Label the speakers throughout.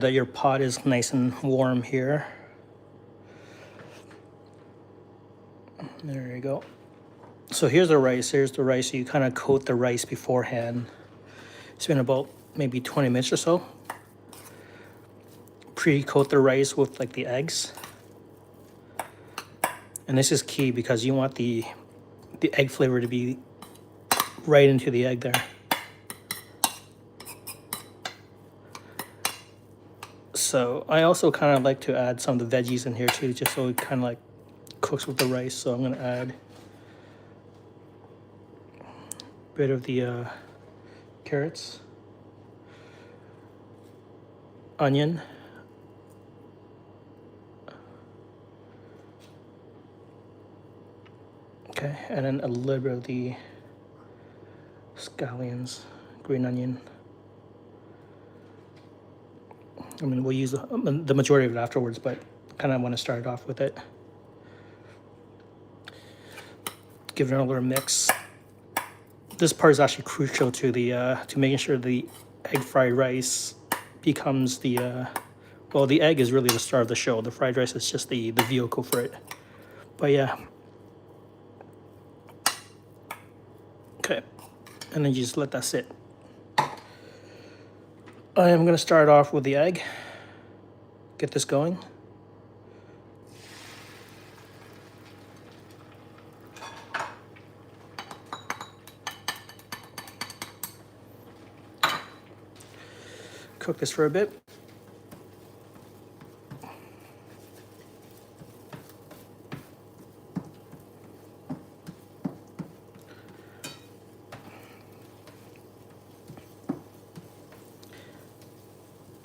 Speaker 1: that your pot is nice and warm here. There you go. So here's the rice. Here's the rice. So you kind of coat the rice beforehand. It's been about maybe 20 minutes or so. Pre-coat the rice with like the eggs. And this is key because you want the egg flavor to be right into the egg there. So I also kind of like to add some of the veggies in here too, just so it kind of like cooks with the rice. So I'm going to add a bit of the carrots, onion, okay, and then a little bit of the scallions, green onion. I mean, we'll use the majority of it afterwards, but kind of want to start off with it. Give it a little mix. This part is actually crucial to the to making sure the egg fried rice becomes the well, the egg is really the star of the show. The fried rice is just the vehicle for it. But yeah. Okay, and then you just let that sit. I am going to start off with the egg. Get this going. Cook this for a bit.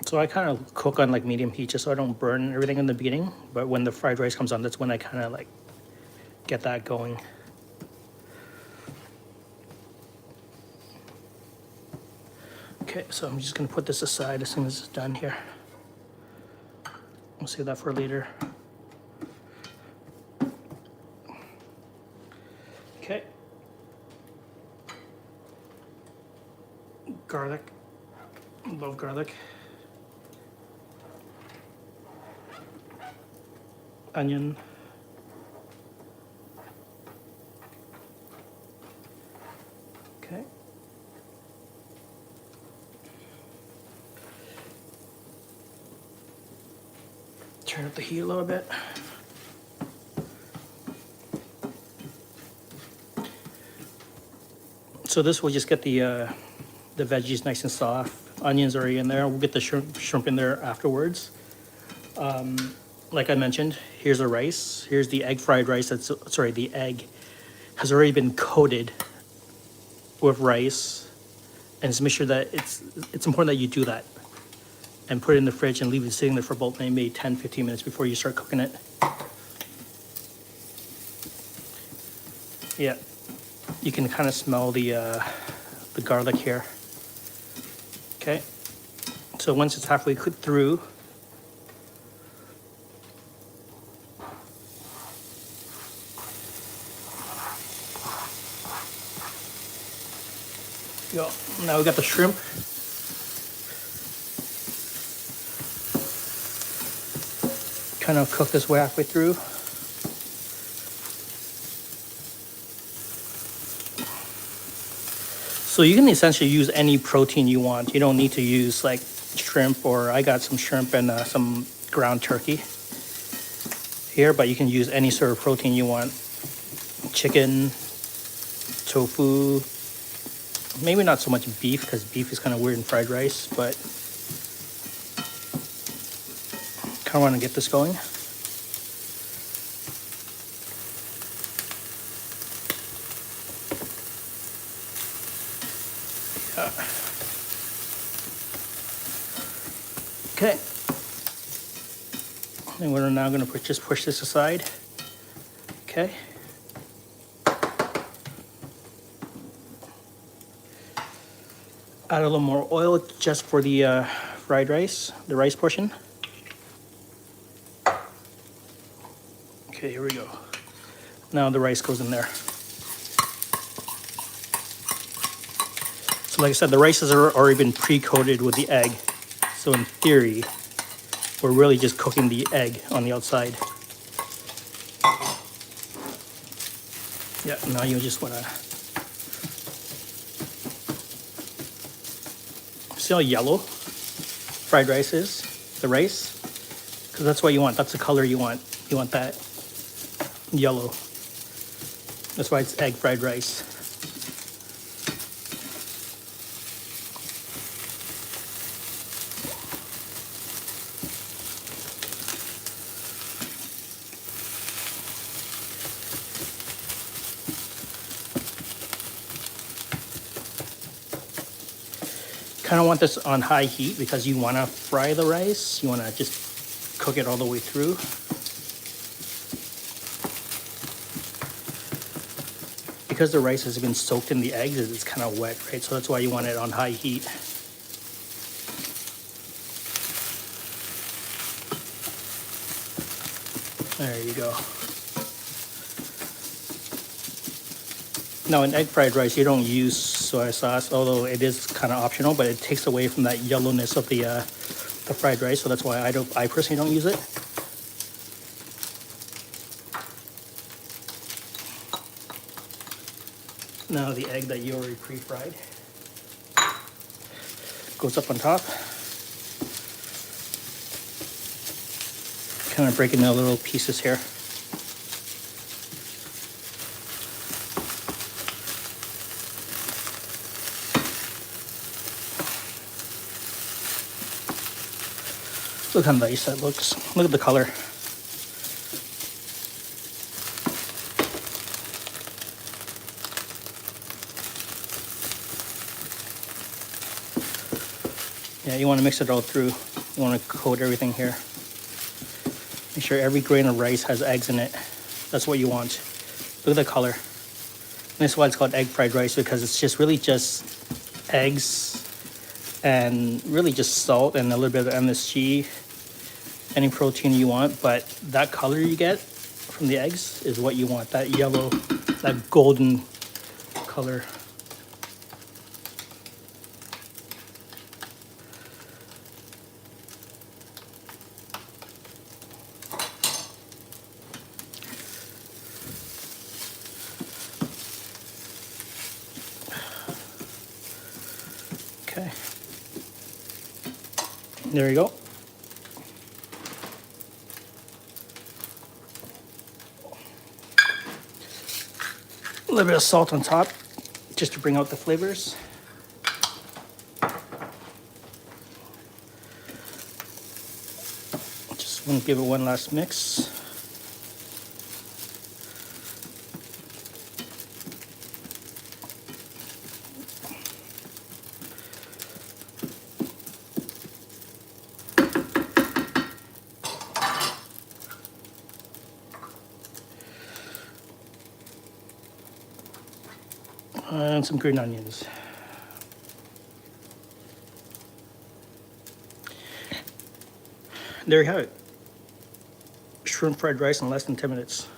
Speaker 1: So I kind of cook on like medium heat just so I don't burn everything in the beginning. But when the fried rice comes on, that's when I kind of like get that going. Okay, so I'm just gonna put this aside as soon as it's done here. We'll save that for later. Okay. Garlic. Love garlic. Onion. Okay. Turn up the heat a little bit. So this will just get the veggies nice and soft. Onions already in there. We'll get the shrimp in there afterwards. Like I mentioned, here's the rice. Here's the egg fried rice. The egg has already been coated with rice, and just make sure that it's important that you do that and put it in the fridge and leave it sitting there for about maybe 10-15 minutes before you start cooking it. Yeah, you can kind of smell the garlic here. Okay, so once it's halfway cooked through, go. Now we got the shrimp. Kind of cook this way halfway through. So you can essentially use any protein you want. You don't need to use like shrimp, or I got some shrimp and some ground turkey here, but you can use any sort of protein you want. Chicken, tofu, maybe not so much beef because beef is kind of weird in fried rice, but kind of want to get this going. Yeah. Okay. And we're now going to just push this aside. Okay. Add a little more oil just for the fried rice, the rice portion. Okay, here we go. Now the rice goes in there. So like I said, the rice has already been pre-coated with the egg. So in theory, We're really just cooking the egg on the outside. Yeah, now you just wanna see how yellow fried rice is, the rice? Because that's what you want, that's the color you want. You want that yellow. That's why it's egg fried rice. Kind of want this on high heat because you want to fry the rice. You want to just cook it all the way through. Because the rice has been soaked in the eggs, it's kind of wet, right? So that's why you want it on high heat. There you go. Now in egg fried rice, you don't use soy sauce, although it is kind of optional, but it takes away from that yellowness of the fried rice. So that's why I personally don't use it. Now the egg that you already pre-fried goes up on top. Kind of break it into little pieces here. Look how nice that looks. Look at the color. Yeah, you want to mix it all through. You want to coat everything here. Make sure every grain of rice has eggs in it. That's what you want. Look at the color. And that's why it's called egg fried rice, because it's just really just eggs and really just salt and a little bit of MSG, any protein you want. But that color you get from the eggs is what you want, that yellow, that golden color. Okay, there you go. A little bit of salt on top, just to bring out the flavors. Just want to give it one last mix. And some green onions. There you have it. Shrimp fried rice in less than 10 minutes.